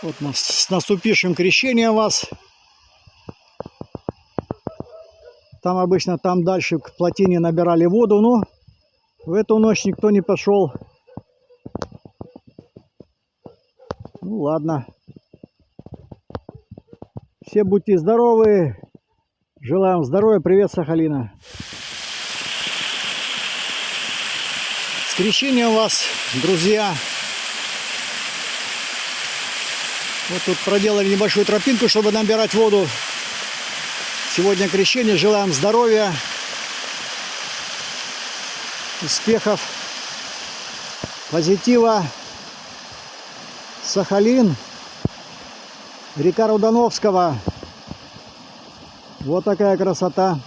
Вот с наступившим крещением вас. Там обычно там дальше к плотине набирали воду, но в эту ночь никто не пошел. Ну ладно. Все будьте здоровы. Желаем здоровья. Привет, Сахалина. С крещением вас, друзья. Вот тут проделали небольшую тропинку, чтобы набирать воду. Сегодня крещение. Желаем здоровья, успехов, позитива. Сахалин, река Рудановского. Вот такая красота.